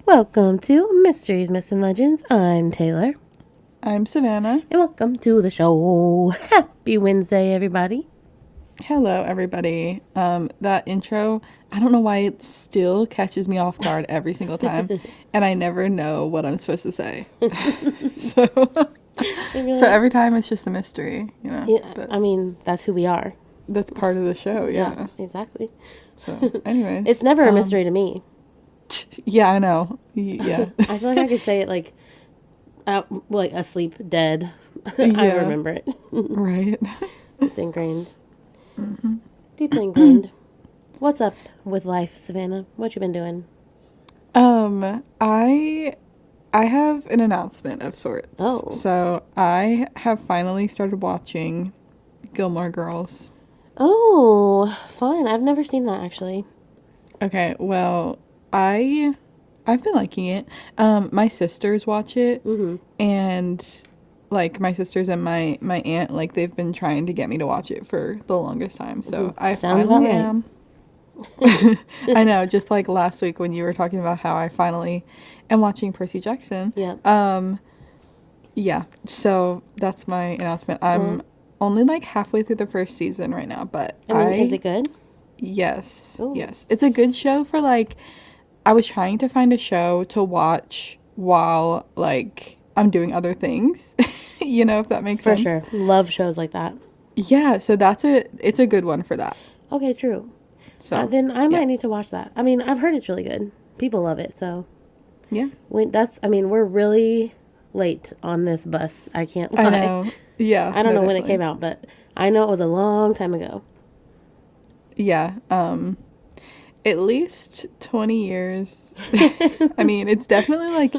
Welcome to Mysteries, Myths, and Legends. I'm Taylor. I'm Savannah. And welcome to the show. Happy Wednesday, everybody. Hello, everybody. That intro, I don't know why it still catches me off guard every single time, and I never know what I'm supposed to say. so, so every time it's just a mystery, you know. Yeah, But I mean, that's who we are. that's part of the show, yeah. Exactly. So, anyways, It's never a mystery to me. yeah, I know. Yeah, I feel like I could say it like asleep, dead. I Yeah. remember it. right. It's ingrained. Deeply ingrained. What's up with life, Savannah? What you been doing? I have an announcement of sorts. Oh. So I have finally started watching Gilmore Girls. Oh, fun. I've never seen that, actually. Okay, well, I've been liking it. My sisters watch it, and like my sisters and my aunt, like they've been trying to get me to watch it for the longest time. So I Sounds finally about right. am. I know, just like last week when you were talking about how I finally am watching Percy Jackson. Yeah. Yeah, so that's my announcement. I'm only like halfway through the first season right now, but I mean, is it good? Yes. Ooh. Yes. It's a good show for like I was trying to find a show to watch while like I'm doing other things. You know, if that makes For sense. sure. Love shows like that. Yeah, so it's a good one for that. Okay, true. So Then I might yeah. need to watch that. I mean, I've heard it's really good. People love it, so Yeah. we're really late on this bus. I can't lie. I know. Yeah. I don't no, know when it definitely. came out, but I know it was a long time ago. Yeah. At least 20 years. I mean, it's definitely like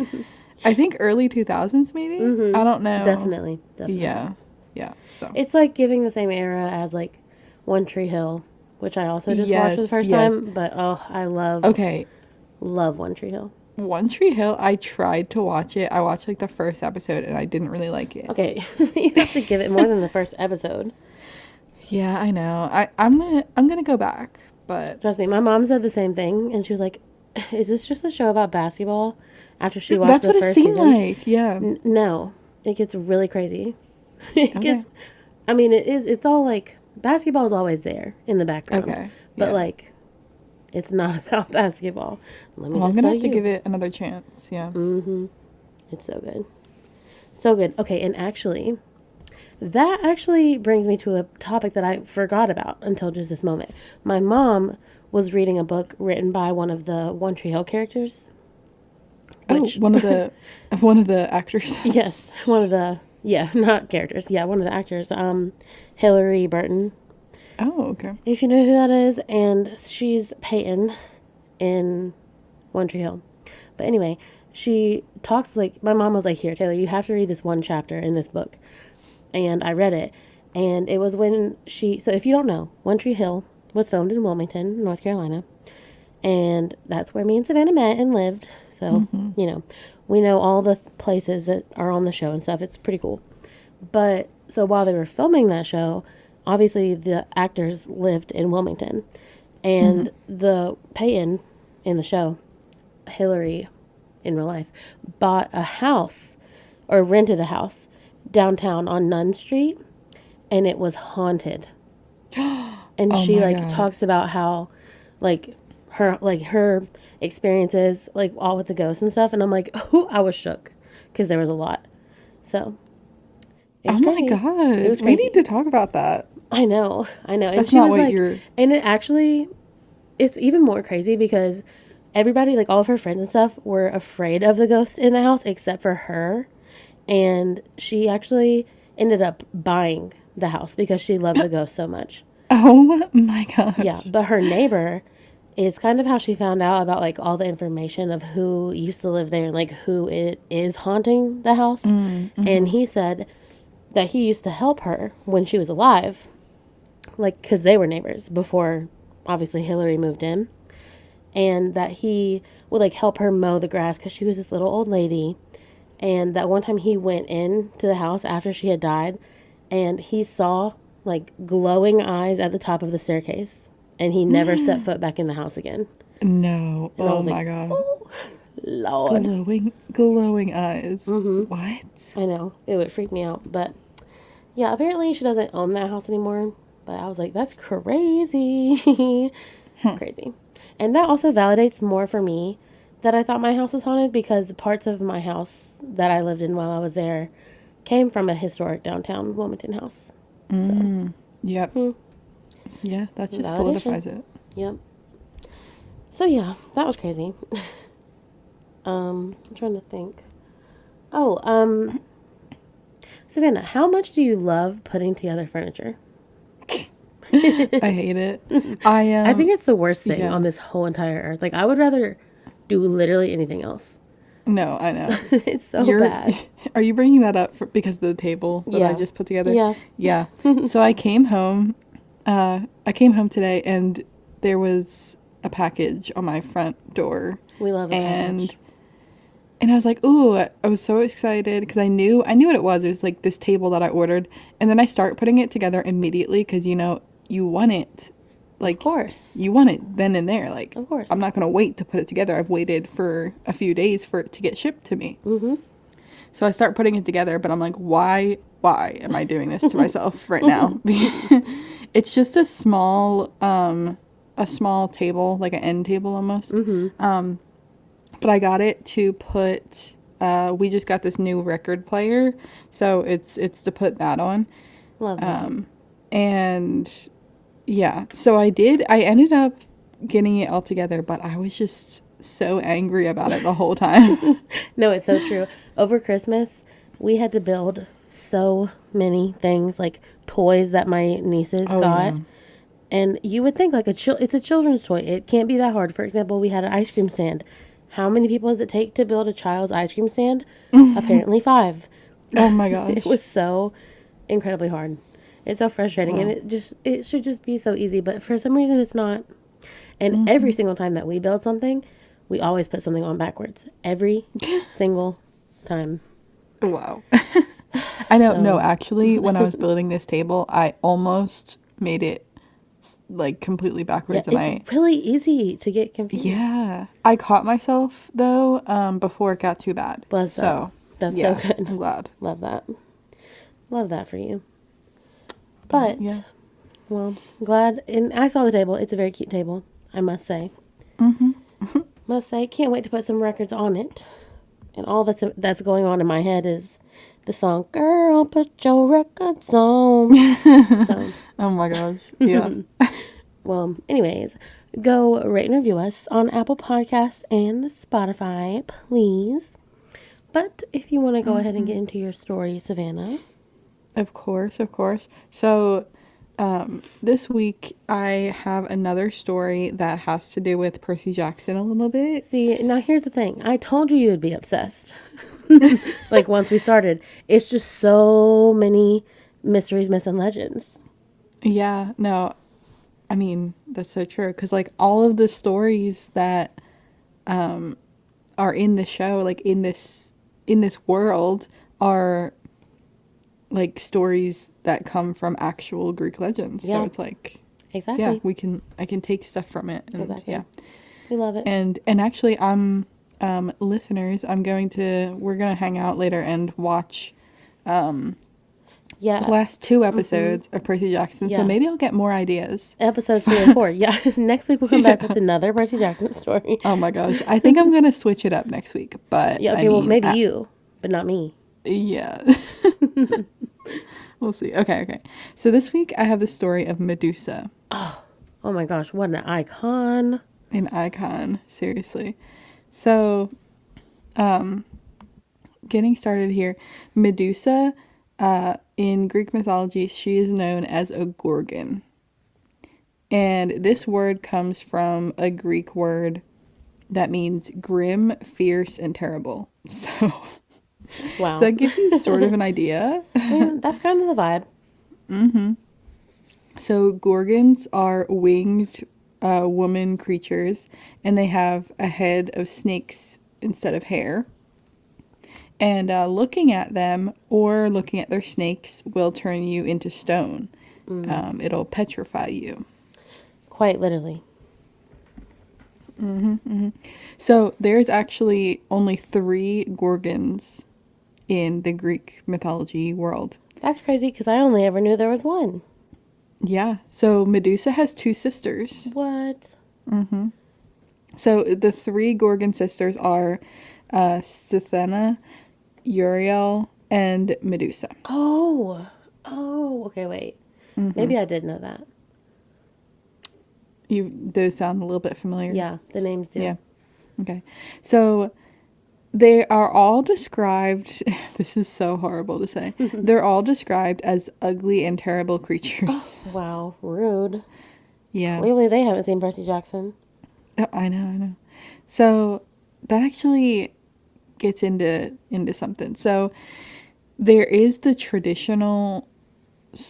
I think early 2000s maybe. I don't know. Definitely. Yeah. Yeah. So It's like giving the same era as like One Tree Hill, which I also just watched for the Yes, first yes. time, but oh, I love Okay. One Tree Hill. One Tree Hill, I tried to watch it. I watched like the first episode and I didn't really like it. Okay, you have to give it more than the first episode. Yeah, I know. I'm gonna go back, but Trust me, my mom said the same thing, and she was like, "Is this just a show about basketball?" After she watched that's the what it first seemed season, like. Yeah. No, it gets really crazy. It Okay. gets, I mean, it is. It's all like basketball is always there in the background, Okay. but Yeah. like, it's not about basketball. Let me Well, I'm just gonna tell have to you, give it another chance. Yeah. it's so good, so good. Okay, and actually, that actually brings me to a topic that I forgot about until just this moment. My mom was reading a book written by one of the One Tree Hill characters. Which, Oh, one of the actors. yes, one of the not characters. Yeah, one of the actors. Hillary Burton, Oh, okay. if you know who that is, and she's Peyton in One Tree Hill. But anyway, she talks like my mom was like, "Here, Taylor, you have to read this one chapter in this book," and I read it, and it was when she. So if you don't know, One Tree Hill was filmed in Wilmington, North Carolina, and that's where me and Savannah met and lived. So you know, we know all the places that are on the show and stuff. It's pretty cool. But so while they were filming that show, obviously the actors lived in Wilmington, and the Peyton in the show, Hillary in real life, bought a house or rented a house downtown on Nunn Street, and it was haunted. And Oh she my like God. talks about how like her experiences like all with the ghosts and stuff, and I'm like, oh, I was shook because there was a lot. So it was Oh my crazy. God. It was We crazy. need to talk about that. I know. And That's she not was what like, you're. and it actually, it's even more crazy because everybody, like all of her friends and stuff, were afraid of the ghost in the house except for her. And she actually ended up buying the house because she loved the ghost so much. Oh my God. Yeah. But her neighbor is kind of how she found out about like all the information of who used to live there and like who it is haunting the house. And he said that he used to help her when she was alive, like because they were neighbors before obviously Hillary moved in, and that he would like help her mow the grass because she was this little old lady. And that one time he went in to the house after she had died, and he saw like glowing eyes at the top of the staircase, and he never stepped foot back in the house again. No. And I Oh was my like, God. oh, Lord. Glowing eyes. Mm-hmm. What? I know. It would freak me out. But yeah, apparently she doesn't own that house anymore. But I was like, that's crazy. Crazy. And that also validates more for me that I thought my house was haunted because parts of my house that I lived in while I was there came from a historic downtown Wilmington house. So, Yep. Yeah, that just validation. solidifies it. Yep. So yeah, that was crazy. I'm trying to think. Oh, Savannah, how much do you love putting together furniture? I hate it. I think it's the worst thing yeah. on this whole entire earth. Like I would rather do literally anything else. No, I know. It's so bad. Are you bringing that up because of the table that I Yeah. just put together? Yeah. Yeah. So I came home. I came home today, and there was a package on my front door. We love a package. And I was like, ooh, I was so excited because I knew what it was. It was like this table that I ordered, and then I start putting it together immediately because you want it, like, Of course. you want it then and there. Like, Of course. I'm not gonna wait to put it together. I've waited for a few days for it to get shipped to me. Mm-hmm. So I start putting it together, but I'm like, why am I doing this to myself right now? It's just a small table, like an end table almost. Mm-hmm. But I got it to put, we just got this new record player, so it's to put that on. Love that. And yeah, so I ended up getting it all together, but I was just so angry about it the whole time. No, it's so true. Over Christmas, we had to build so many things, like toys that my nieces got. Yeah. And you would think like it's a children's toy. It can't be that hard. For example, we had an ice cream stand. How many people does it take to build a child's ice cream stand? Apparently 5. Oh my gosh. It was so incredibly hard. It's so frustrating. Wow. And it should just be so easy, but for some reason it's not. And every single time that we build something, we always put something on backwards. Every single time. Wow. I know. So- No, actually, when I was building this table, I almost made it like completely backwards, Yeah, and it's really easy to get confused. I caught myself though before it got too bad. Bless so them. That's yeah, so good. I'm glad. Love that. Love that for you. But, Yeah. well, glad. And I saw the table. It's a very cute table, I must say. Must say, can't wait to put some records on it. And all that's going on in my head is the song, Girl, Put Your Records On. So, Oh my gosh. Yeah. well, anyways, go rate and review us on Apple Podcasts and Spotify, please. But if you want to go ahead and get into your story, Savannah. Of course. So, this week I have another story that has to do with Percy Jackson a little bit. See, now here's the thing. I told you would be obsessed. Like, once we started. It's just so many mysteries, myths, and legends. Yeah, no, I mean, that's so true. Because, like, all of the stories that are in the show, like, in this world, are, like, stories that come from actual Greek legends. Yeah. So it's like, Exactly. yeah, I can take stuff from it. And, Exactly. yeah. We love it. And actually, listeners, we're gonna hang out later and watch the Yeah. last 2 episodes of Percy Jackson. Yeah. So maybe I'll get more ideas. Episodes 3 and 4. Yeah. Next week we'll come back with another Percy Jackson story. Oh my gosh, I think I'm gonna switch it up next week. But Yeah. Okay. well, maybe you, but not me. Yeah. We'll see. Okay. So this week I have the story of Medusa. Oh my gosh. What an icon. An icon, seriously. So, getting started here, Medusa, in Greek mythology, she is known as a Gorgon. And this word comes from a Greek word that means grim, fierce, and terrible. So, Wow. so that gives you sort of an idea. Yeah, that's kind of the vibe. So Gorgons are winged woman creatures, and they have a head of snakes instead of hair. And looking at them or looking at their snakes will turn you into stone. It'll petrify you. Quite literally. So there's actually only 3 Gorgons in the Greek mythology world. That's crazy because I only ever knew there was one. Yeah. So Medusa has 2 sisters. What? So the 3 Gorgon sisters are Sithena, Uriel, and Medusa. Oh. Oh, okay, wait. Maybe I did know that. Those sound a little bit familiar. Yeah, the names do. Yeah. Okay. So they are all described, this is so horrible to say. They're all described as ugly and terrible creatures. Wow, rude. Yeah. Clearly they haven't seen Percy Jackson. Oh, I know. So that actually gets into something. So there is the traditional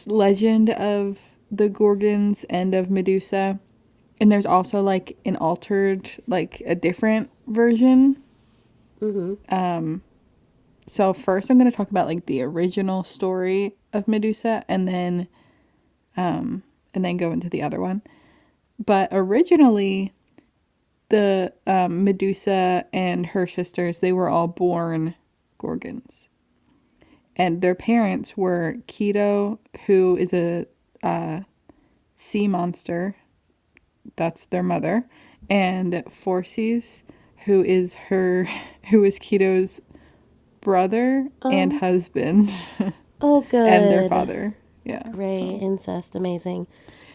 legend of the Gorgons and of Medusa, and there's also like an altered, like a different version. So first I'm going to talk about like the original story of Medusa, and then go into the other one. But originally, the Medusa and her sisters, they were all born Gorgons. And their parents were Keto, who is a sea monster. That's their mother. And Phorcys, who is Keto's brother and Oh, husband. oh, And their good. father. Yeah. Great, So incest, amazing.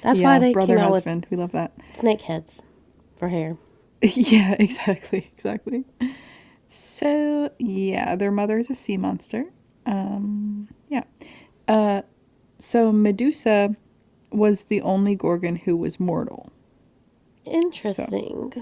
That's why yeah, they brother came out with husband. We love that. snake heads for hair. Yeah, exactly. So yeah, their mother is a sea monster. Yeah. Uh, so Medusa was the only Gorgon who was mortal. So Interesting.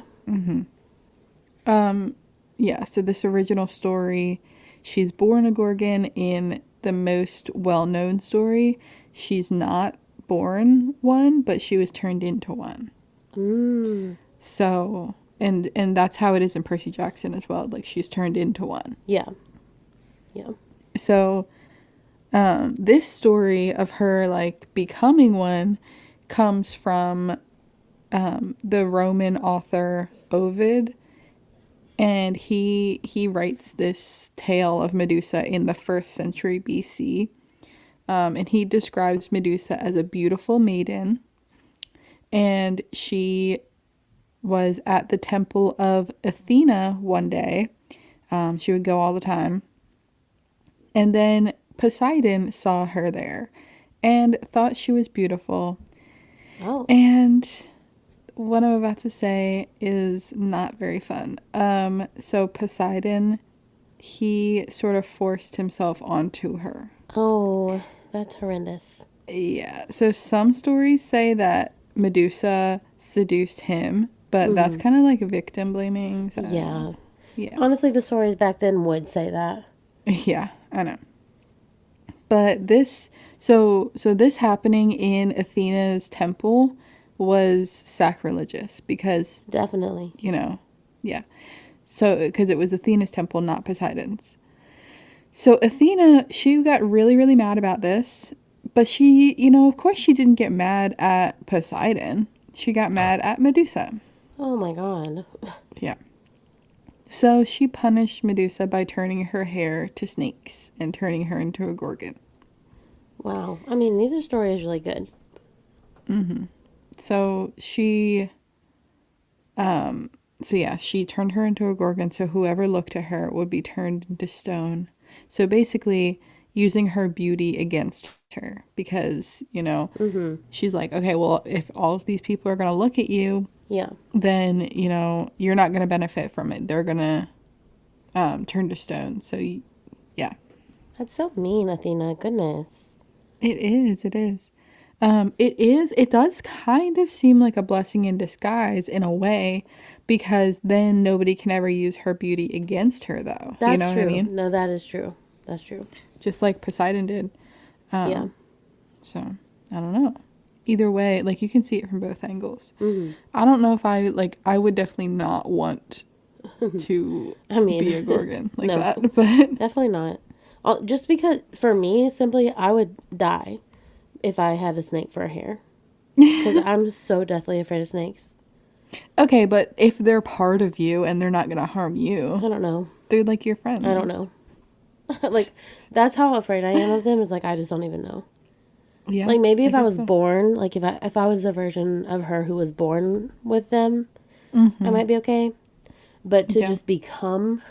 yeah, so this original story, she's born a Gorgon. In the most well-known story, she's not born one, but she was turned into one. Mm, So and that's how it is in Percy Jackson as well. Like she's turned into one. yeah, yeah. So this story of her like becoming one comes from the Roman author Ovid, and he writes this tale of Medusa in the 1st century BC. And he describes Medusa as a beautiful maiden, and she was at the temple of Athena one day. She would go all the time. And then Poseidon saw her there and thought she was beautiful. Oh, And what I'm about to say is not very fun. So Poseidon, he sort of forced himself onto her. oh, that's horrendous. Yeah. So some stories say that Medusa seduced him, but that's kind of like victim blaming. So Yeah. yeah. Honestly, the stories back then would say that. Yeah, I know. But so this happening in Athena's temple was sacrilegious because, Definitely. yeah. So because it was Athena's temple, not Poseidon's. So Athena, she got really, really mad about this, but she, of course she didn't get mad at Poseidon. She got mad at Medusa. Oh my God. Yeah. So she punished Medusa by turning her hair to snakes and turning her into a gorgon. Wow. I mean, neither story is really good. So she turned her into a gorgon, so whoever looked at her would be turned into stone. So basically using her beauty against her because, she's like, okay, well, if all of these people are going to look at you, Yeah. then, you're not going to benefit from it. They're going to turn to stone. So yeah. That's so mean, Athena. Goodness. It is. It does kind of seem like a blessing in disguise in a way, because then nobody can ever use her beauty against her, though. That's You know true. what I mean? No, that is true. That's true. Just like Poseidon did. Yeah. So, I don't know. Either way, like, you can see it from both angles. I don't know if I would definitely not want to I mean, be a Gorgon like no. that, but Definitely not. Just because, for me, simply, I would die if I had a snake for a hair. Because I'm so deathly afraid of snakes. Okay, but if they're part of you and they're not gonna harm I you, don't know. they're like your I don't friends. know. Like, that's how afraid I am of them, is like, I just don't even know. Yeah, Like, maybe I if I guess was so. born, like, if I was the version of her who was born with them, I Mm-hmm. might be okay. But to Yeah, just become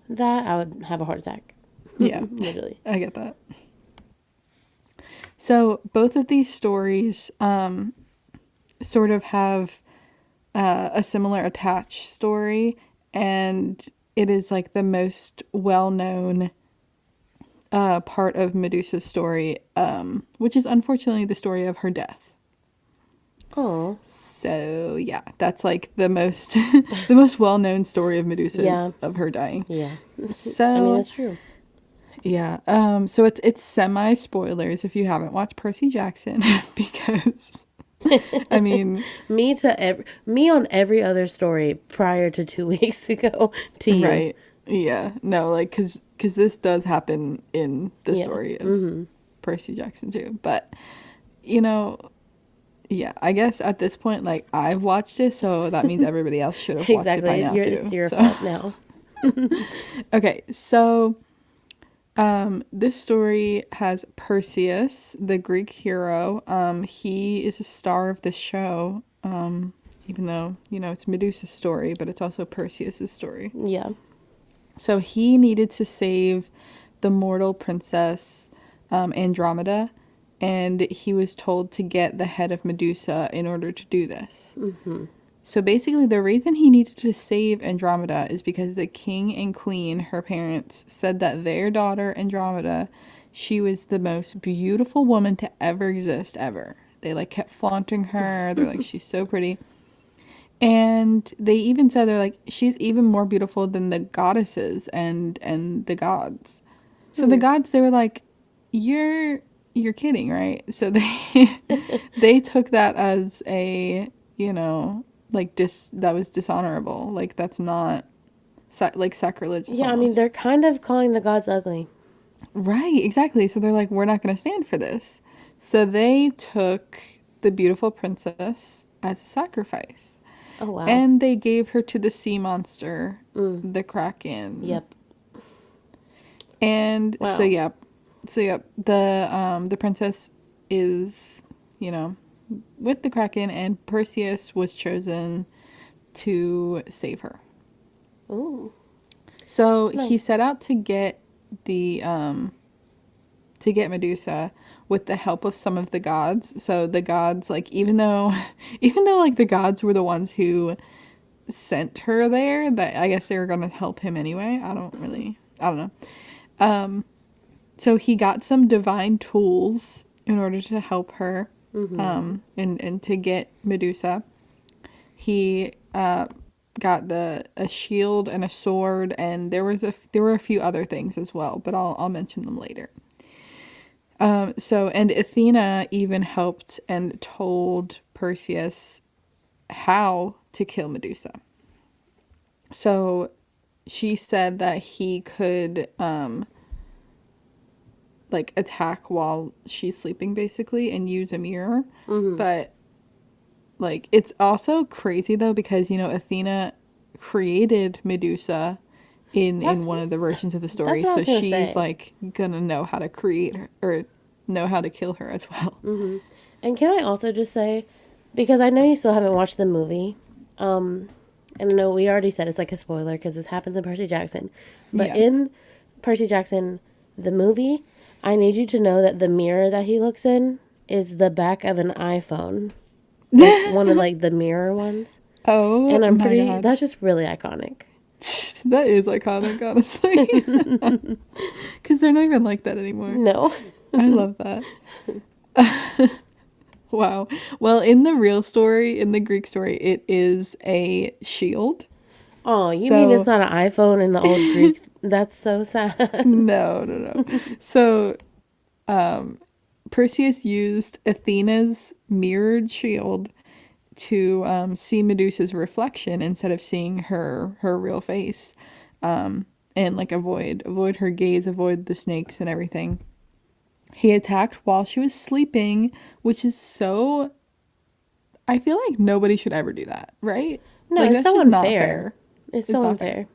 that, I would have a heart attack. yeah, Literally. I get that. So both of these stories sort of have a similar attached story, and it is like the most well-known part of Medusa's story, which is unfortunately the story of her death. Oh, So yeah, that's like the most the most well-known story of yeah, Medusa's of her dying. yeah. I mean, So that's true. yeah, so it's semi spoilers if you haven't watched Percy Jackson because I mean, Me on every other story prior to 2 weeks ago to you. right. Yeah. No, like cuz this does happen in the Yeah. story of Percy Jackson too. But you know, yeah, I guess at this point like I've watched it, so that means everybody else should have watched it by Exactly. now It's too. your So, fault now. okay. So, this story has Perseus, the Greek hero. He is a star of the show. Even though, it's Medusa's story, but it's also Perseus's story. Yeah. So he needed to save the mortal princess Andromeda, and he was told to get the head of Medusa in order to do this. So basically, the reason he needed to save Andromeda is because the king and queen, her parents, said that their daughter Andromeda, she was the most beautiful woman to ever exist ever. They like kept flaunting her. They're like, she's so pretty. And they even said they're like, she's even more beautiful than the goddesses and the gods. So the Hmm. gods, they were like, you're kidding, right? So they they took that as a, like that was dishonorable. Like that's not like sacrilegious Yeah, I mean, almost. they're kind of calling the gods ugly. Right, exactly. So they're like, we're not going to stand for this. So they took the beautiful princess as a sacrifice. Oh, wow. And they gave her to the sea monster, Mm. the Kraken. Yep. And so Wow. yeah. So yeah, the princess is, you know, with the Kraken, and Perseus was chosen to save her. Ooh. So he Nice. set out the to get Medusa with the help of some of the gods. So the gods, like, even though like the gods were the ones who sent her there, that I guess they were gonna help him anyway. I don't know. So he got some divine tools in order to help her, Mm-hmm. and to get Medusa. He got a shield and a sword, and there were a few other things as well, but I'll mention them later. And Athena even helped and told Perseus how to kill Medusa. So she said that he could like attack while she's sleeping basically and use a mirror. Mm-hmm. But like it's also crazy though because Athena created Medusa in That's one of the versions of the that's story. what I So was gonna she's say. like gonna know how to create her or know how to kill her as well. Mm-hmm. And can I also just say, because I know you still haven't watched the movie, um, and I know we already said it's like a spoiler because this happens in Percy Jackson, but Yeah. in Percy Jackson, the movie, I need you to know that the mirror that he looks in is the back of an iPhone, like one of like the mirror ones. Oh And my god. that's just really iconic. That is iconic, honestly. Because they're not even like that anymore. No. I love that. Wow. Well, in the real story, in the Greek story, it is a shield. Oh, you mean it's So, not an iPhone in the old Greek? That's so sad. no, no, no. So, Perseus used Athena's mirrored shield to see Medusa's reflection instead of seeing her real face, and like avoid her gaze, avoid the snakes and everything. He attacked while she was sleeping, which is so. I feel like nobody should ever do that, right? No, Like it's that's so just not unfair. fair. It's It's so not fair unfair.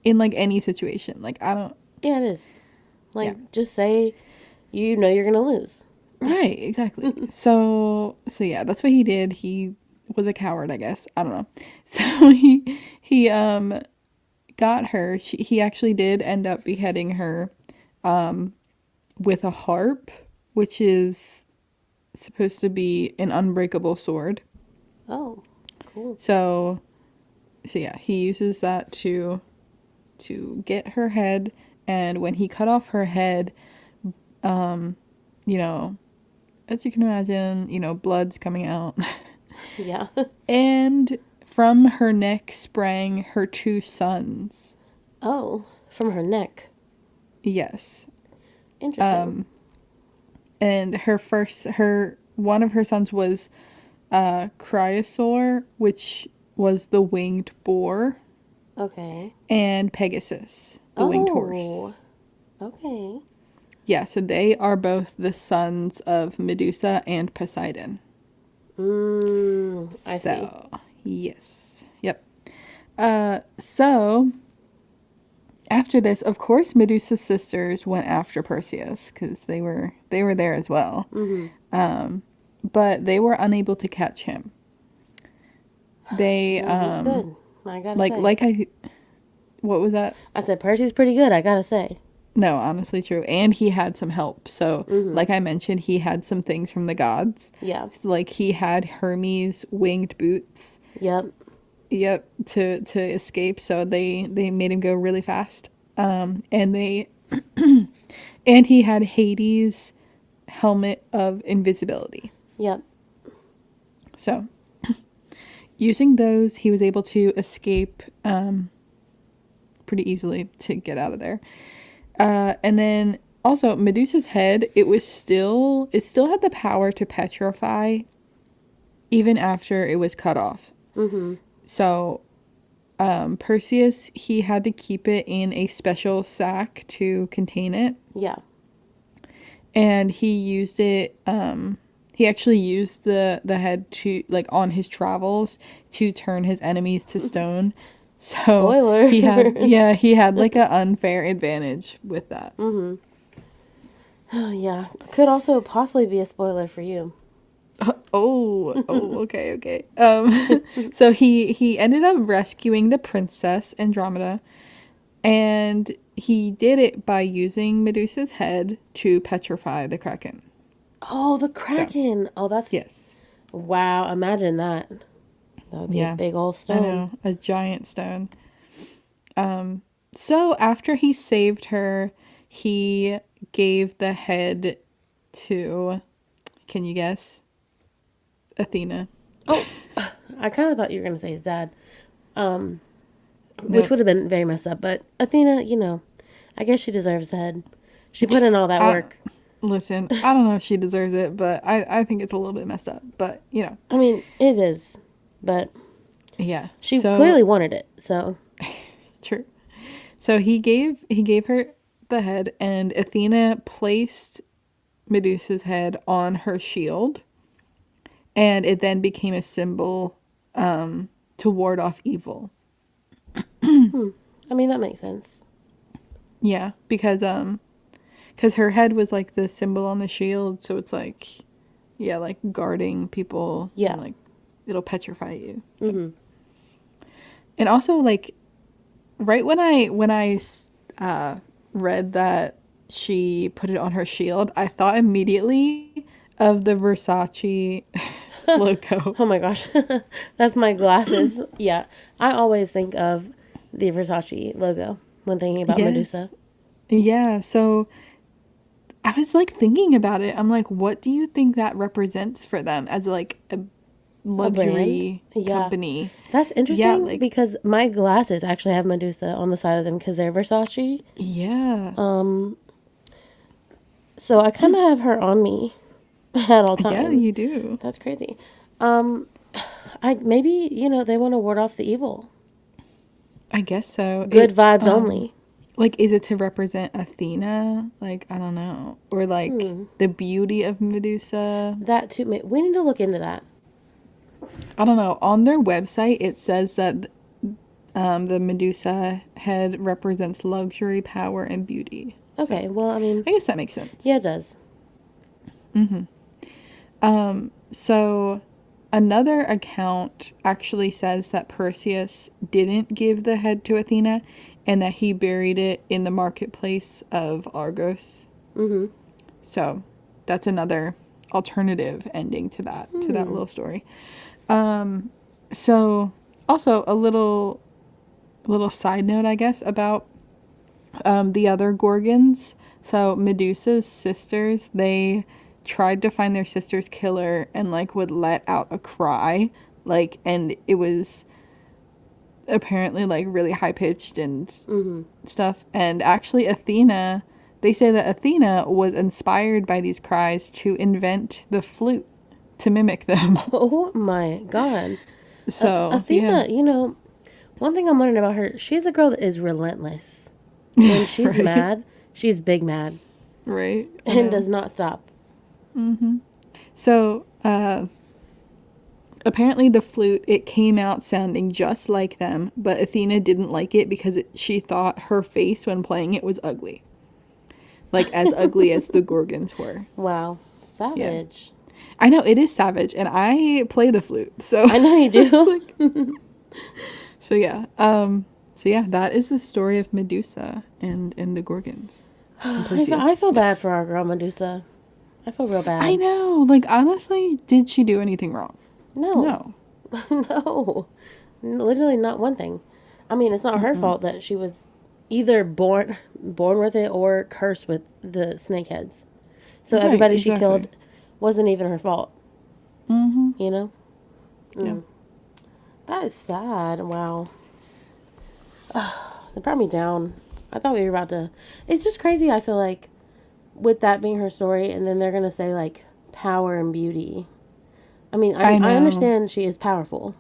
in like any situation. Like I don't. Yeah, it is. Yeah. Like, just say you know you're gonna lose. Right. Exactly. So yeah, that's what he did. He was a coward, I guess. I don't know. So he got her. He actually did end up beheading her with a harp, which is supposed to be an unbreakable sword. Oh, cool. So yeah, he uses that to get her head, and when he cut off her head, you know, as you can imagine, blood's coming out. Yeah. And from her neck sprang her two sons. Oh, from her neck. Yes. Interesting. And her one of her sons was Cryosaur, which was the winged boar, Okay. and Pegasus, the winged horse. Oh, okay. Yeah, so they are both the sons of Medusa and Poseidon. I see. So, yes. Yep. So after this, of course, Medusa's sisters went after Perseus because they were there as well. But they were unable to catch him. They No, he's good. I gotta like say. what was that? I said Percy's pretty good. I gotta say. No, honestly true. And he had some help. So, like I mentioned, he had some things from the gods. Yeah. So, like he had Hermes' winged boots. Yep. Yep, to escape. So they made him go really fast. And they and he had Hades' helmet of invisibility. Yep. So, using those, he was able to escape pretty easily to get out of there. And then also Medusa's head, it still had the power to petrify even after it was cut off. So Perseus, he had to keep it in a special sack to contain it. Yeah. And he used it he actually used the head to like on his travels to turn his enemies to stone. So Spoiler. he had like an unfair advantage with that. Yeah. Could also possibly be a spoiler for you. Okay. So he ended up rescuing the princess Andromeda, and he did it by using Medusa's head to petrify the Kraken. Oh, the Kraken. Oh, that's Yes. wow. Imagine that. That would be a big old I stone. know, a giant stone. So after he saved her, he gave the head to, can you guess? Athena. Oh, I kind of thought you were gonna say his dad, which Nope. would have been very messed up. But Athena, I guess she deserves the head. She put in all that I- work. Listen, I don't know if she deserves it, but I think it's a little bit messed up. But, I mean, it is, but yeah. she So, clearly wanted it. So true. So he gave her the head, and Athena placed Medusa's head on her shield, and it then became a symbol to ward off evil. I mean that makes sense. Yeah, because her head was like the symbol on the shield, so it's like, yeah, like guarding people. Yeah. And, like it'll petrify you. So. And also, like, right when I read that she put it on her shield, I thought immediately of the Versace logo. Oh my gosh, that's my glasses. Yeah, I always think of the Versace logo when thinking about Yes. Medusa. Yeah, so I was like thinking about it. I'm like, what do you think that represents for them as like a luxury Yeah. company? That's interesting like- because my glasses actually have Medusa on the side of them because they're Versace. Yeah. So I kind of have her on me at all times. Yeah, you do. That's crazy. I maybe they want to ward off the evil. I guess so. Good vibes only. Like, is it to represent Athena? Like, I don't know. Or like the beauty of Medusa? That too. We need to look into that. I don't know. On their website, it says that the Medusa head represents luxury, power, and beauty. So Okay, well, I mean, I guess that makes sense. yeah, it does. So another account actually says that Perseus didn't give the head to Athena and that he buried it in the marketplace of Argos. Mm-hmm. So that's another alternative ending to that little story. So also a little side note, I guess, about the other Gorgons. So Medusa's sisters, they tried to find their sister's killer and like would let out a cry, like, and it was apparently like really high pitched and stuff. And actually Athena, they say that Athena was inspired by these cries to invent the flute to mimic them. Oh my God. So Athena, yeah. you know, one thing I'm learning about her, she's a girl that is relentless. When she's Right. mad, she's big mad Right. I and know. does not stop. So, apparently the flute, it came out sounding just like them, but Athena didn't like it because she thought her face when playing it was ugly. Like, as ugly as the Gorgons were. Wow. Savage. I know, it is savage, and I play the flute, so... I know you do. So, yeah. So, yeah, that is the story of Medusa and the Gorgons. And I Perseus. feel bad for our girl Medusa. I feel real bad. I know. Like, honestly, did she do anything wrong? No. No. Literally not one thing. I mean, it's not her fault that she was either born with it or cursed with the snakeheads. So Right, everybody she exactly. killed wasn't even her fault. Mm-hmm. You know? Yeah. That is sad. Wow. That brought me down. I thought we were about to... It's just crazy, I feel like, with that being her story, and then they're going to say, like, power and beauty. I mean, I know. understand she is powerful.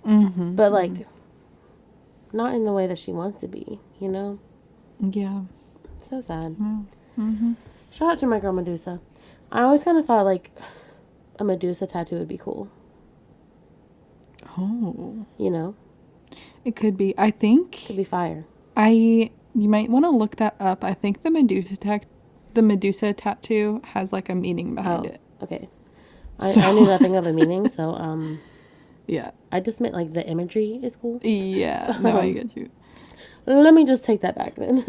Mm-hmm. But, like, not in the way that she wants to be, you know? Yeah. So sad. Mm-hmm. Shout out to my girl Medusa. I always kind of thought, like, a Medusa tattoo would be cool. Oh. You know? It could be. I think Could be fire. you might want to look that up. I think the Medusa tattoo has like a meaning behind it. Okay. So- I knew nothing of the meaning, so, Yeah. I just meant, like, the imagery is cool. Yeah. No, I get you. Let me just take that back then.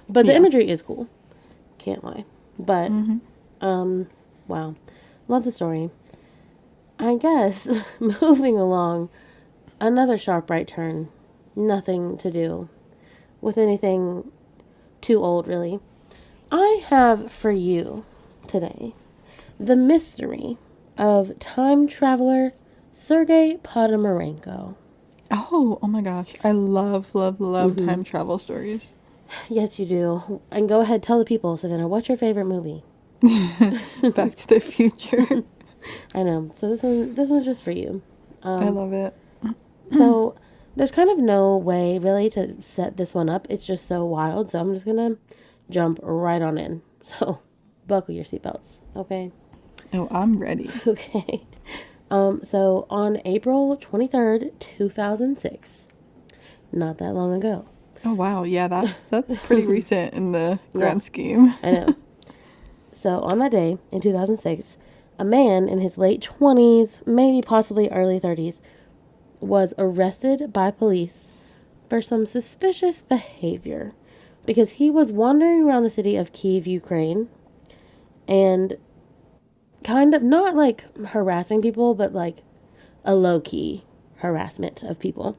But the Yeah. imagery is cool. Can't lie. But, Mm-hmm. wow. Love the story. I guess, moving along, another sharp right turn. Nothing to do with anything too old, really. I have for you today the mystery of time traveler Sergei Ponomarenko. Oh my gosh. I love time travel stories. Yes, you do. And go ahead, tell the people, Savannah, what's your favorite movie? Back to the Future. I know. So this one's just for you. I love it. So there's kind of no way really to set this one up. It's just so wild. So I'm just gonna jump right on in. So buckle your seatbelts, okay? Oh, I'm ready. Okay. So on April 23rd, 2006, not that long ago. Oh wow, yeah, that's pretty recent in the grand scheme. I know. So on that day in 2006, a man in his late 20s, maybe possibly early 30s, was arrested by police for some suspicious behavior because he was wandering around the city of Kyiv, Ukraine, and kind of not like harassing people, but like a low-key harassment of people.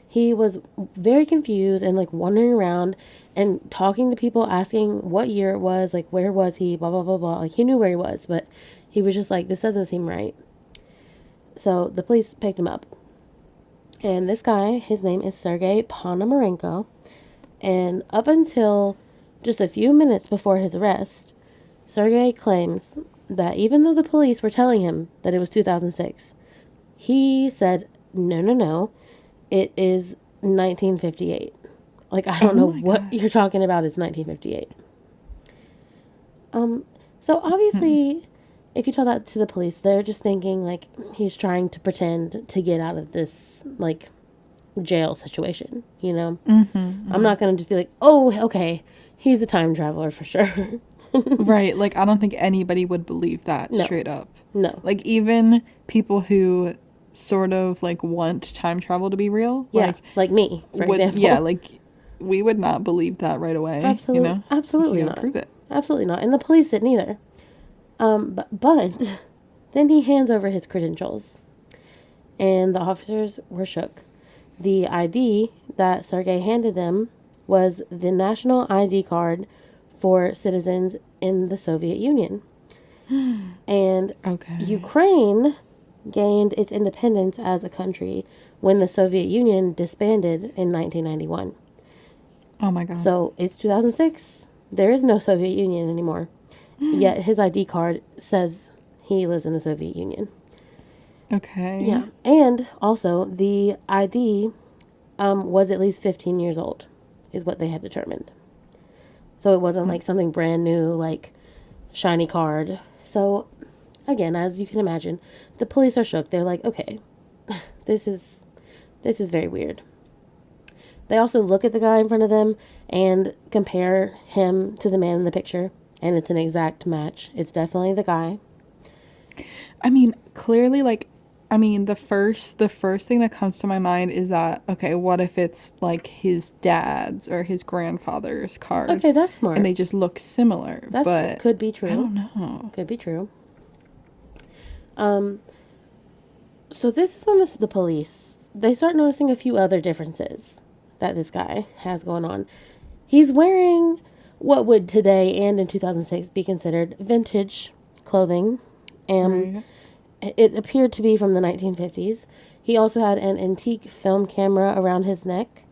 He was very confused and like wandering around and talking to people, asking what year it was, like where was he, blah, blah, blah, blah. Like he knew where he was, but he was just like, this doesn't seem right. So the police picked him up. And this guy, his name is Sergei Ponomarenko. And up until just a few minutes before his arrest, Sergei claims that even though the police were telling him that it was 2006, he said, no, it is 1958. Like, I don't know what you're talking about. It's 1958. So obviously, if you tell that to the police, they're just thinking like he's trying to pretend to get out of this like jail situation, you know? I'm not going to just be like, oh, okay, he's a time traveler for sure. Right. Like, I don't think anybody would believe that No, straight up. no. Like, even people who sort of like want time travel to be real, Yeah, like me, for would, example. yeah, like we would not believe that right away, you know? Absolutely You not. gotta prove it. Absolutely not. And the police didn't either. But then he hands over his credentials, and the officers were shook. The ID that Sergei handed them was the national ID card for citizens in the Soviet Union. And Okay. Ukraine gained its independence as a country when the Soviet Union disbanded in 1991. Oh my God. So it's 2006. There is no Soviet Union anymore. Yet his ID card says he lives in the Soviet Union. Okay. Yeah. And also, the ID was at least 15 years old, is what they had determined. So it wasn't like something brand new, like shiny card. So, again, as you can imagine, the police are shook. They're like, okay, this is very weird. They also look at the guy in front of them and compare him to the man in the picture, and it's an exact match. It's definitely the guy. I mean, clearly, like, I mean, the first thing that comes to my mind is that, okay, what if it's like his dad's or his grandfather's card? Okay, that's smart. And they just look similar. That but could be true. I don't know. Could be true. So this is when the police, they start noticing a few other differences that this guy has going on. He's wearing what would today and in 2006 be considered vintage clothing. And it appeared to be from the 1950s. He also had an antique film camera around his neck.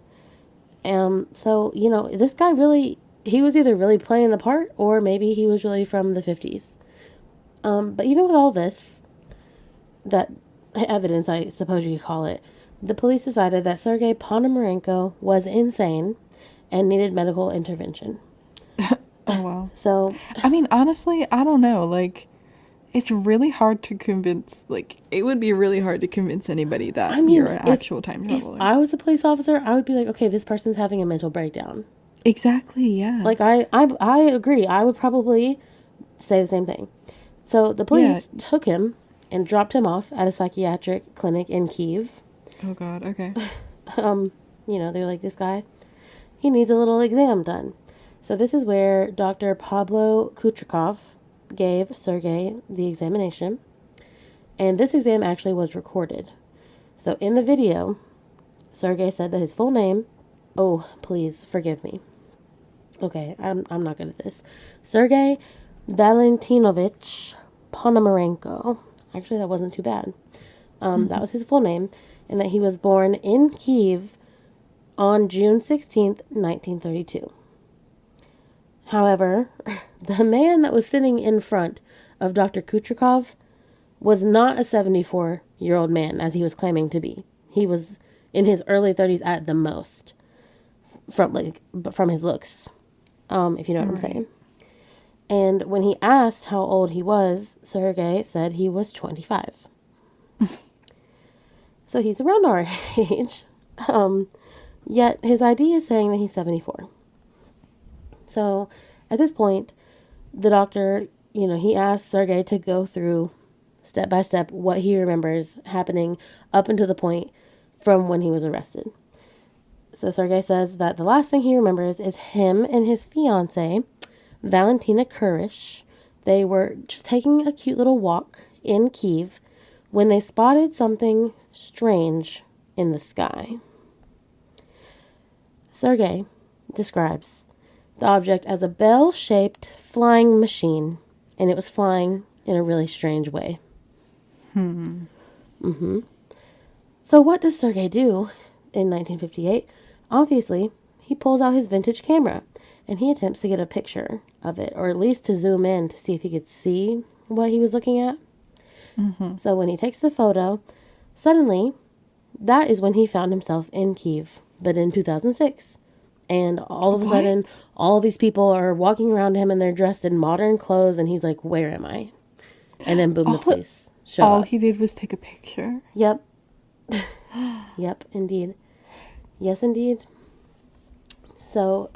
So, you know, this guy really, he was either really playing the part or maybe he was really from the 50s. But even with all this, that evidence, I suppose you could call it, the police decided that Sergei Ponomarenko was insane and needed medical intervention. Oh, wow. So, I mean, honestly, I don't know. Like, it's really hard to convince, like, it would be really hard to convince anybody that you're an actual time traveler. If I was a police officer, I would be like, okay, this person's having a mental breakdown. Exactly, yeah. Like, I agree. I would probably say the same thing. So the police took him and dropped him off at a psychiatric clinic in Kyiv. Oh, God, okay. You know, they're like, this guy, he needs a little exam done. So this is where Dr. Pablo Kuchikov gave Sergei the examination. And this exam actually was recorded. So in the video, Sergei said that his full name, oh, please forgive me. Okay, I'm not good at this. Sergei Valentinovich Ponomarenko. Actually, that wasn't too bad. That was his full name. And that he was born in Kyiv on June 16th, 1932. However, the man that was sitting in front of Dr. Kuchikov was not a 74-year-old man, as he was claiming to be. He was in his early 30s at the most, from his looks, if you know what I'm saying. And when he asked how old he was, Sergei said he was 25. So he's around our age. Yet his ID is saying that he's 74. So at this point, the doctor, you know, he asked Sergei to go through step by step what he remembers happening up until the point from when he was arrested. So Sergei says that the last thing he remembers is him and his fiancée, Valentina Kurish. They were just taking a cute little walk in Kyiv when they spotted something strange in the sky. Sergei describes the object as a bell-shaped flying machine, and it was flying in a really strange way. So what does Sergei do in 1958? Obviously, he pulls out his vintage camera, and he attempts to get a picture of it, or at least to zoom in to see if he could see what he was looking at. So when he takes the photo, suddenly, that is when he found himself in Kyiv, but in 2006. And all of a sudden, all these people are walking around him and they're dressed in modern clothes, and he's like, where am I? And then boom, the All, police show all up. he did was take a picture. Yep. Yep, indeed. Yes, indeed. So,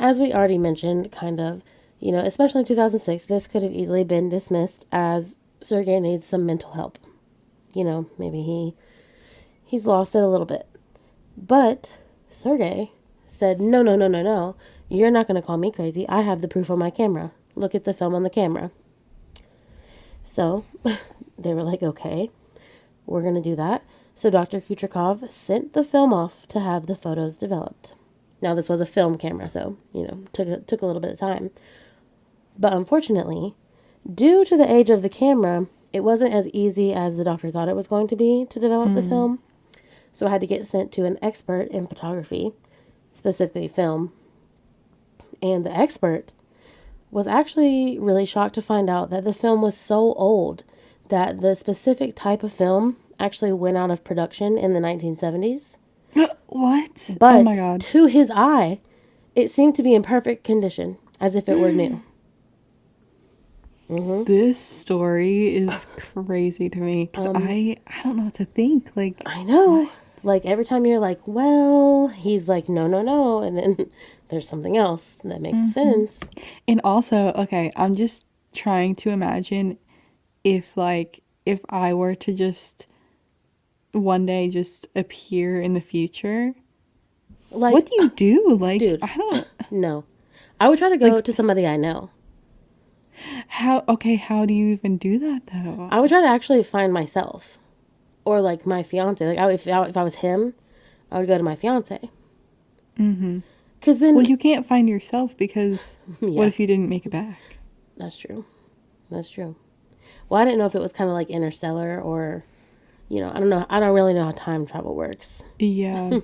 as we already mentioned, kind of, especially in 2006, this could have easily been dismissed as Sergei needs some mental help. Maybe he's lost it a little bit. But Sergei said, no, no, no, no, no. You're not going to call me crazy. I have the proof on my camera. Look at the film on the camera. So they were like, okay, we're going to do that. So Dr. Kucherkov sent the film off to have the photos developed. Now, this was a film camera, so, took a little bit of time. But unfortunately, due to the age of the camera, it wasn't as easy as the doctor thought it was going to be to develop the film. So it had to get sent to an expert in photography, specifically film. And the expert was actually really shocked to find out that the film was so old that the specific type of film actually went out of production in the 1970s. What? But oh my God. to his eye, it seemed to be in perfect condition, as if it were new. Mm-hmm. This story is crazy to me because I don't know what to think. Like, I know. what? Like, every time you're like, well, he's like, no, no, no. And then there's something else that makes sense. And also, okay, I'm just trying to imagine if I were to just one day just appear in the future. Like, What do you do? Like, dude. I don't. No. I would try to go to somebody I know. How do you even do that though? I would try to actually find myself. Or, like, my fiance. Like, if I was him, I would go to my fiance. Mm-hmm. Because then... Well, you can't find yourself because Yeah. what if you didn't make it back? That's true. That's true. Well, I didn't know if it was kind of like Interstellar or, I don't know. I don't really know how time travel works. Yeah.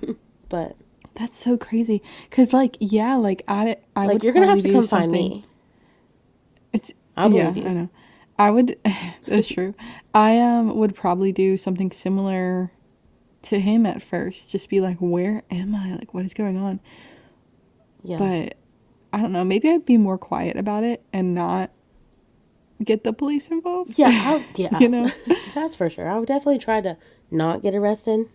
But... That's so crazy. Because, like, yeah, like, I like, would you're going to have probably to do come find something- me. It's I'll yeah, believe you. I know. I would. That's true. I would probably do something similar to him at first. Just be like, where am I? Like, what is going on? Yeah. But I don't know. Maybe I'd be more quiet about it and not get the police involved. Yeah. Yeah. You know? That's for sure. I would definitely try to not get arrested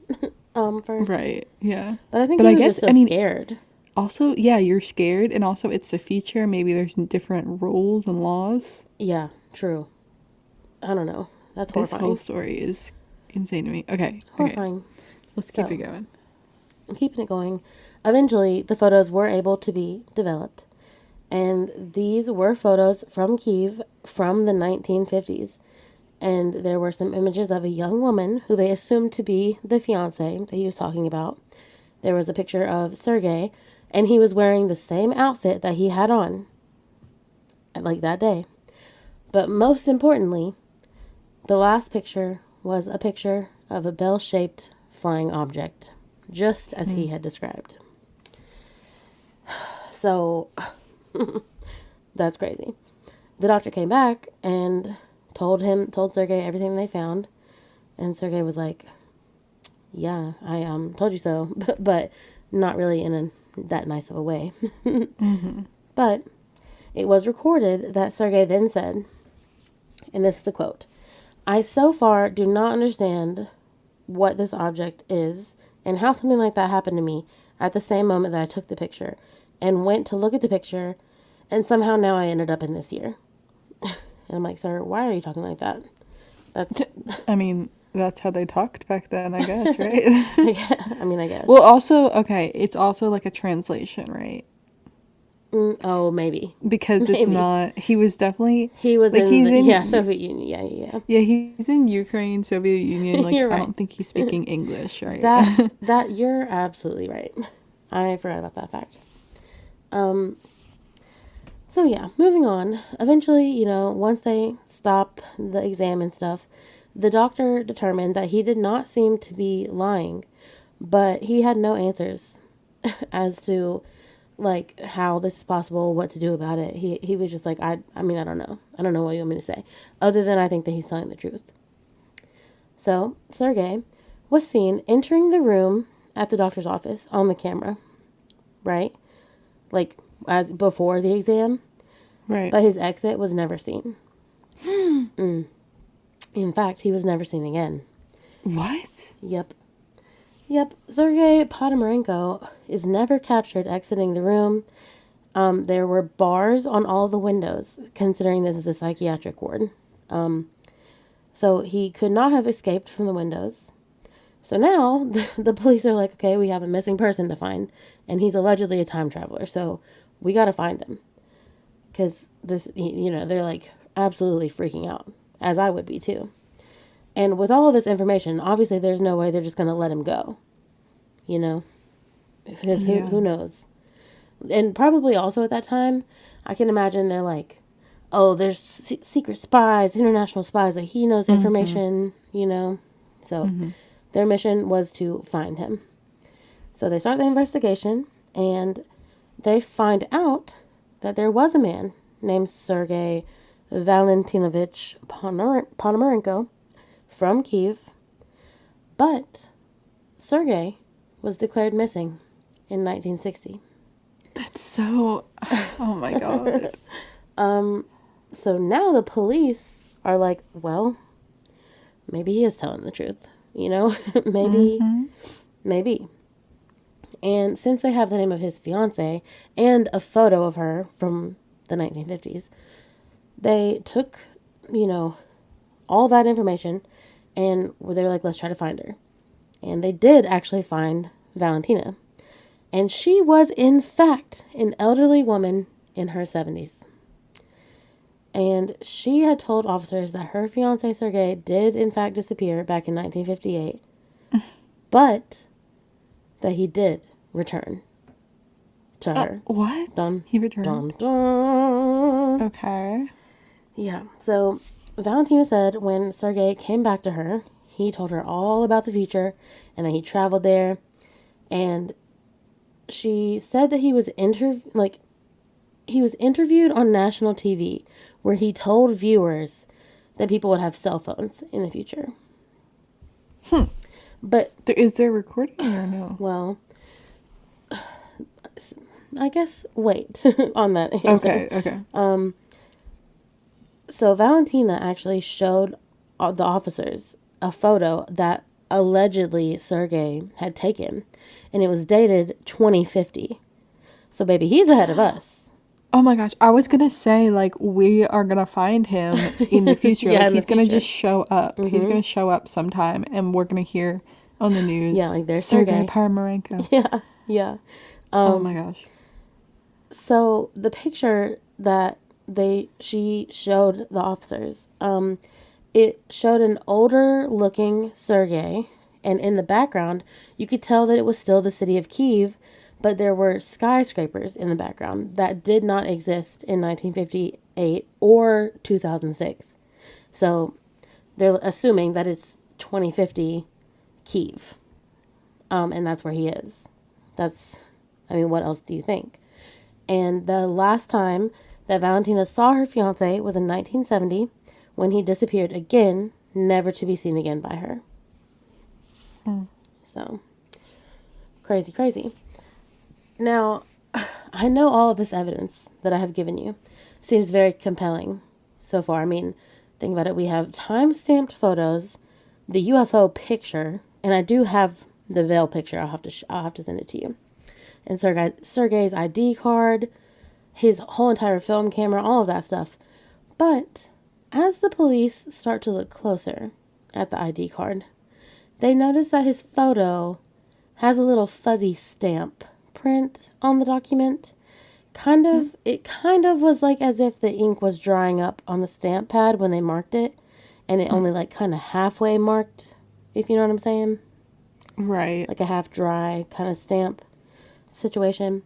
first. Right. Yeah. But I think But he I was guess- just so I mean- scared. Also, yeah, you're scared, and also it's the future. Maybe there's different rules and laws. Yeah, true. I don't know. That's This horrifying. whole story is insane to me. Okay. Horrifying. Let's keep So- it going. I'm keeping it going. Eventually, the photos were able to be developed. And these were photos from Kiev from the 1950s. And there were some images of a young woman who they assumed to be the fiance that he was talking about. There was a picture of Sergei, and he was wearing the same outfit that he had on, like that day. But most importantly, the last picture was a picture of a bell-shaped flying object, just as he had described. So, that's crazy. The doctor came back and told Sergei everything they found. And Sergei was like, yeah, I told you so, but not really in that nice of a way. But it was recorded that Sergei then said, and this is the quote, "I so far do not understand what this object is and how something like that happened to me at the same moment that I took the picture and went to look at the picture, and somehow now I ended up in this year." And I'm like, sir, why are you talking like that? That's, I mean, that's how they talked back then, I guess, right? I mean, I guess. Well, also, okay, it's also like a translation, right? Oh, maybe. Because it's Maybe. not. He was definitely. He was Like, in, he's in- yeah, Soviet Union. Yeah, yeah. Yeah, he's in Ukraine, Soviet Union. Like, You're I right. don't think he's speaking English, right? That you're absolutely right. I forgot about that fact. So yeah, moving on. Eventually, once they stop the exam and stuff, the doctor determined that he did not seem to be lying, but he had no answers as to like how this is possible, what to do about it. He was just like, I mean, I don't know. I don't know what you want me to say, other than I think that he's telling the truth. So Sergei was seen entering the room at the doctor's office on the camera, right? Like as before the exam, Right. but his exit was never seen. In fact, he was never seen again. What? Yep. Yep. Sergei Ponomarenko is never captured exiting the room. There were bars on all the windows, considering this is a psychiatric ward. So he could not have escaped from the windows. So now the police are like, okay, we have a missing person to find, and he's allegedly a time traveler. So we got to find him. Because this, they're like absolutely freaking out, as I would be too. And with all of this information, obviously there's no way they're just going to let him go. Because who knows? And probably also at that time, I can imagine they're like, oh, there's secret spies, international spies, like he knows information, So their mission was to find him. So they start the investigation, and they find out that there was a man named Sergei Valentinovich Ponomarenko from Kiev, but Sergei was declared missing in 1960. That's so... Oh, my God. So now the police are like, well, maybe he is telling the truth, maybe. And since they have the name of his fiance and a photo of her from the 1950s, they took, all that information, and they were like, let's try to find her. And they did actually find Valentina. And she was, in fact, an elderly woman in her 70s. And she had told officers that her fiancé Sergei did, in fact, disappear back in 1958, but that he did return to her. What? Dun, He returned? dun, dun. Okay. Yeah, so Valentina said when Sergei came back to her, he told her all about the future and that he traveled there. And she said that he was interviewed on national TV, where he told viewers that people would have cell phones in the future. But is there recording or no? Well, I guess wait on that answer. Okay. So Valentina actually showed the officers a photo that allegedly Sergei had taken, and it was dated 2050. So baby, he's ahead of us. Oh my gosh, I was gonna say, like, we are gonna find him in the future. Yeah, like, in he's the gonna future. just show up. He's gonna show up sometime, and we're gonna hear on the news. Yeah, like there's Sergei Sergei. Ponomarenko. Yeah. Oh my gosh. So the picture that she showed the officers, it showed an older looking Sergei, and in the background you could tell that it was still the city of Kiev, but there were skyscrapers in the background that did not exist in 1958 or 2006. So they're assuming that it's 2050 Kiev. And that's where he is. What else do you think? And the last time that Valentina saw her fiance was in 1970, when he disappeared again, never to be seen again by her. So, crazy. Now, I know all of this evidence that I have given you seems very compelling so far. I mean, think about it. We have time-stamped photos, the UFO picture, and I do have the veil picture. I'll have to send it to you. And Sergei's ID card, his whole entire film camera, all of that stuff. But as the police start to look closer at the ID card, they notice that his photo has a little fuzzy stamp print on the document. It kind of was like as if the ink was drying up on the stamp pad when they marked it, and it only like kind of halfway marked, if you know what I'm saying. Right. Like a half dry kind of stamp situation.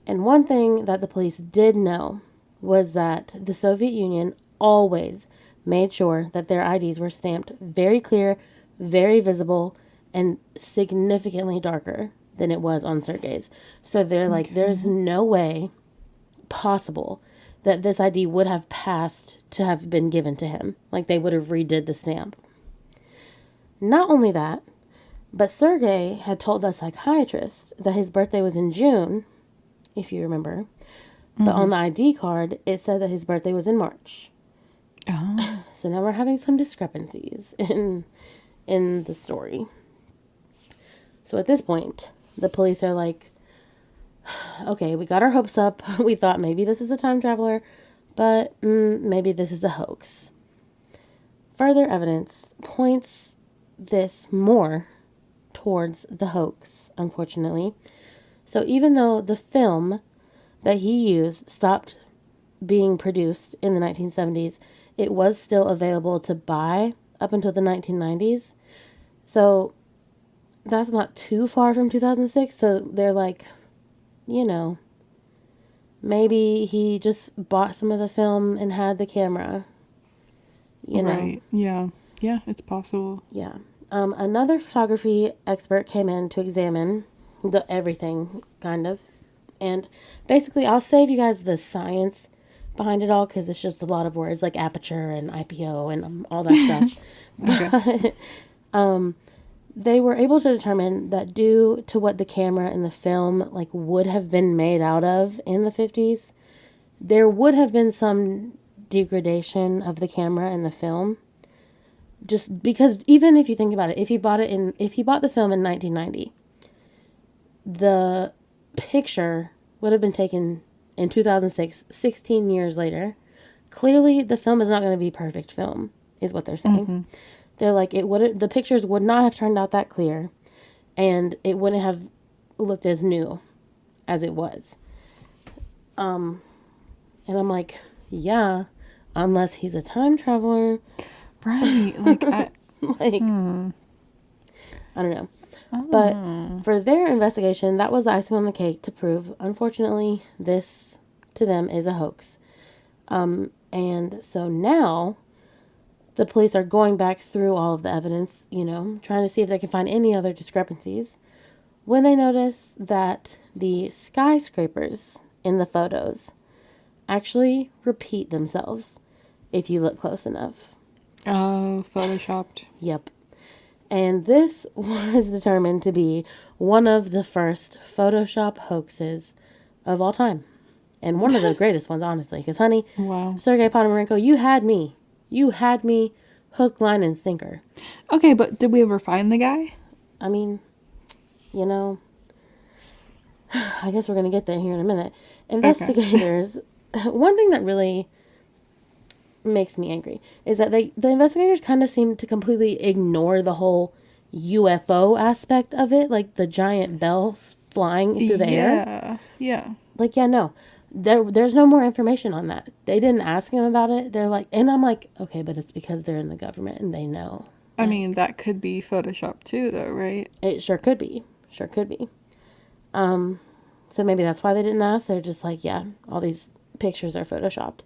And one thing that the police did know was that the Soviet Union always made sure that their IDs were stamped very clear, very visible, and significantly darker than it was on Sergei's. So they're like, there's no way possible that this ID would have passed to have been given to him. Like, they would have redid the stamp. Not only that, but Sergei had told the psychiatrist that his birthday was in June, if you remember. But on the ID card, it said that his birthday was in March. Oh. So now we're having some discrepancies in the story. So at this point, the police are like, okay, we got our hopes up. We thought maybe this is a time traveler, but maybe this is a hoax. Further evidence points this more towards the hoax, unfortunately. So even though the film that he used stopped being produced in the 1970s, it was still available to buy up until the 1990s. So that's not too far from 2006. So they're like, you know, maybe he just bought some of the film and had the camera. You know? Right. Yeah. Yeah, it's possible. Yeah. Another photography expert came in to examine everything, kind of. And basically, I'll save you guys the science behind it all because it's just a lot of words like aperture and IPO and all that stuff. Okay. But they were able to determine that due to what the camera and the film like would have been made out of in the 50s, there would have been some degradation of the camera and the film. Just because even if you think about it, if he bought the film in 1990, the picture would have been taken in 2006, 16 years later. Clearly, the film is not going to be perfect film, is what they're saying. Mm-hmm. They're like, the pictures would not have turned out that clear, and it wouldn't have looked as new as it was. And I'm like, yeah, unless he's a time traveler. Right. Like, I don't know. But for their investigation, that was the icing on the cake to prove, unfortunately, this to them is a hoax. And so now the police are going back through all of the evidence, trying to see if they can find any other discrepancies, when they notice that the skyscrapers in the photos actually repeat themselves if you look close enough. Oh, photoshopped. Yep. And this was determined to be one of the first Photoshop hoaxes of all time. And one of the greatest ones, honestly. Because, honey, wow. Sergei Ponomarenko, you had me. You had me hook, line, and sinker. Okay, but did we ever find the guy? I mean, I guess we're going to get there here in a minute. Investigators, one thing that really makes me angry is that the investigators kind of seem to completely ignore the whole UFO aspect of it, like the giant bells flying through the air. Yeah. Like, no. There's no more information on that. They didn't ask him about it. They're like, and I'm like, okay, but it's because they're in the government and they know. I mean, that could be Photoshop too, though, right? It sure could be. So maybe that's why they didn't ask. They're just like, yeah, all these pictures are Photoshopped.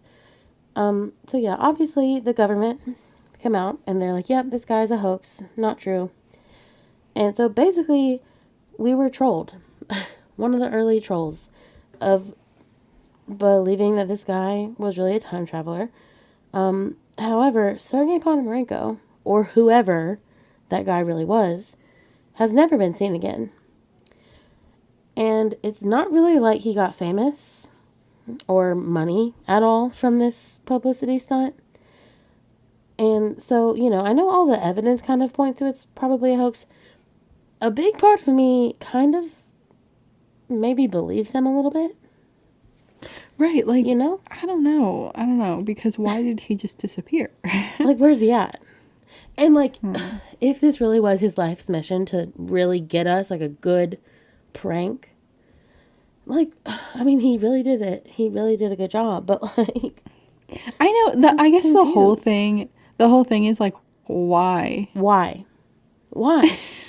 So yeah, obviously the government come out and they're like, yep, this guy's a hoax. Not true. And so basically we were trolled. One of the early trolls of believing that this guy was really a time traveler. However, Sergei Ponomarenko, or whoever that guy really was, has never been seen again. And it's not really like he got famous or money at all from this publicity stunt. And so, I know all the evidence kind of points to it's probably a hoax. A big part of me kind of maybe believes him a little bit. Right, like, I don't know, because why did he just disappear? Like, where's he at? And, like, if this really was his life's mission to really get us, like, a good prank, like, I mean, he really did it. He really did a good job, but, like... I know, I guess confused. the whole thing is, like, why? Why?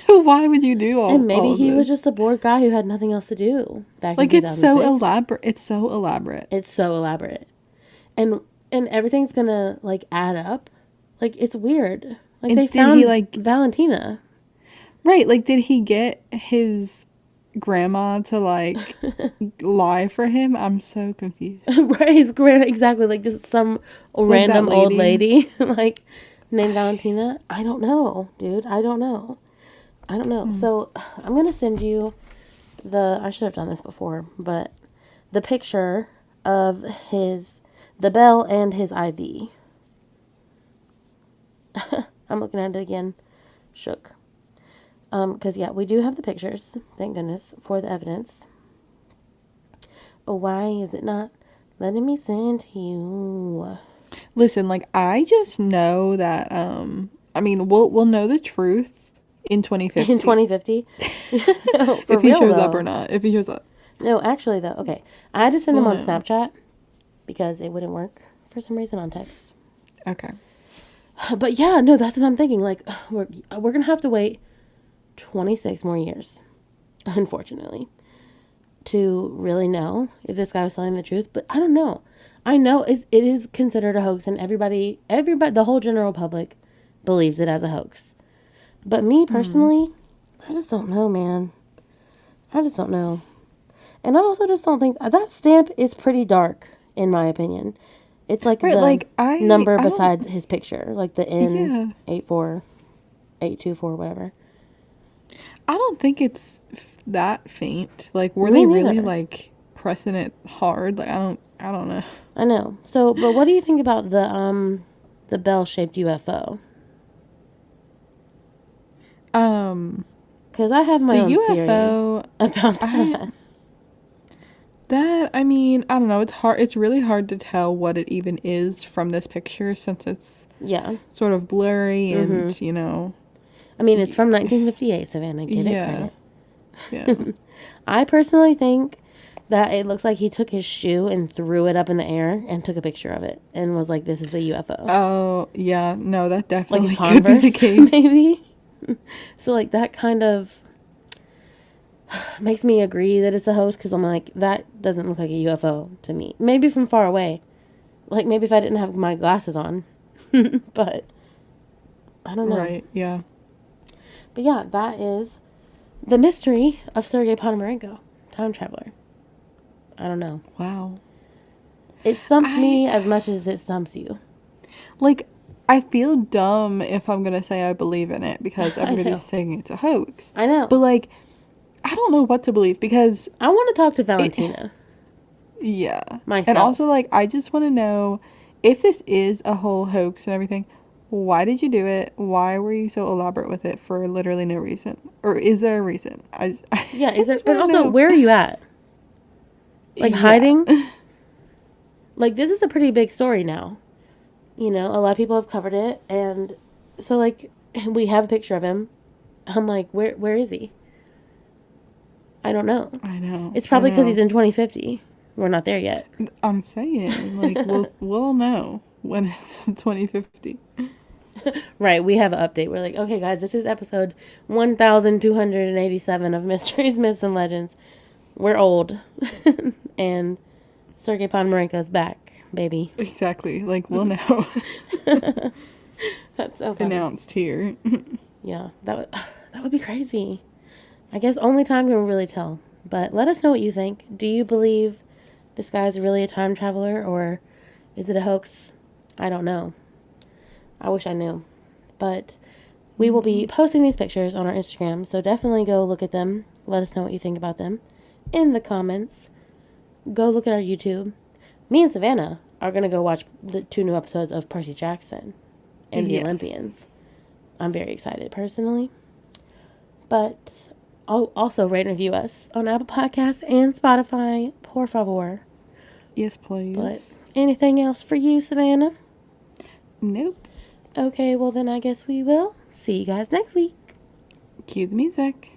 Why would you do all this? And maybe he was just a bored guy who had nothing else to do back in 2006. It's so elaborate. It's so elaborate. And everything's gonna, like, add up. Like, it's weird. Like, and they found Valentina. Right, like, did he get his grandma to, like, lie for him? I'm so confused. Right, his grandma, exactly. Like, just some random old lady, like, named Valentina. I don't know, dude. I don't know. So, I'm going to send you I should have done this before, but the picture of the bell and his ID. I'm looking at it again. Shook. Because, yeah, we do have the pictures, thank goodness, for the evidence. But why is it not letting me send to you? Listen, like, I just know that, I mean, we'll know the truth in In 2050. 2050? No, for If he real, shows up though. or not. If he shows up. No, actually, though, okay. I had to send them We'll on know. Snapchat because it wouldn't work for some reason on text. Okay. But yeah, no, that's what I'm thinking. Like, we're gonna have to wait 26 more years, unfortunately, to really know if this guy was telling the truth. But I don't know. I know it is considered a hoax, and everybody, the whole general public, believes it as a hoax. But me personally, I just don't know, man. I just don't know, and I also just don't think that stamp is pretty dark, in my opinion. It's like Right, the like, I number don't, beside his picture, like the yeah. N84824, whatever. I don't think it's that faint. Like, were Me they really, neither. like, pressing it hard? Like, I don't know. I know. So, but what do you think about the bell-shaped UFO? Um, Because I have my the own theory UFO, about I, that. I mean, I don't know. It's hard. It's really hard to tell what it even is from this picture since it's Yeah. sort of blurry and, I mean, it's from 1958, Savannah. Give it yeah, credit. yeah. I personally think that it looks like he took his shoe and threw it up in the air and took a picture of it and was like, "This is a UFO." Oh, yeah. No, that Like a definitely could be the Converse, case. maybe. So, like, that kind of makes me agree that it's a hoax because I'm like, that doesn't look like a UFO to me. Maybe from far away. Like, maybe if I didn't have my glasses on. But I don't know. Right, yeah. But yeah, that is the mystery of Sergei Ponomarenko, time traveler. I don't know. Wow. It stumps I, me as much as it stumps you. like, I feel dumb if I'm gonna say I believe in it because I know. everybody's saying it's a hoax. I know. But, like, I don't know what to believe because I want to talk to it, Valentina yeah. And myself. also, like, I just want to know if this is a whole hoax and everything, why did you do it? Why were you so elaborate with it for literally no reason? Or is there a reason? I Yeah, is it? just And want to also, know. where are you at? Like, Yeah. hiding? Like, this is a pretty big story now. You know, a lot of people have covered it, and so, like, we have a picture of him. I'm like, where is he? I don't know. I know. It's I probably because he's know. in 2050. We're not there yet. I'm saying, like, we'll know when it's 2050. Right, we have an update. We're like, okay, guys, this is episode 1287 of Mysteries, Myths, and Legends. We're old. And Sergei Ponomarenko's back, baby. Exactly. Like, we'll know. That's so funny. Announced here. Yeah, that would be crazy. I guess only time can really tell. But let us know what you think. Do you believe this guy's really a time traveler, or is it a hoax? I don't know. I wish I knew. But we will be posting these pictures on our Instagram, so definitely go look at them. Let us know what you think about them in the comments. Go look at our YouTube. Me and Savannah are going to go watch the 2 new episodes of Percy Jackson and the Yes. Olympians. I'm very excited personally. But also rate and review us on Apple Podcasts and Spotify, por favor. Yes, please. But anything else for you, Savannah? Nope. Okay, well then I guess we will see you guys next week. Cue the music.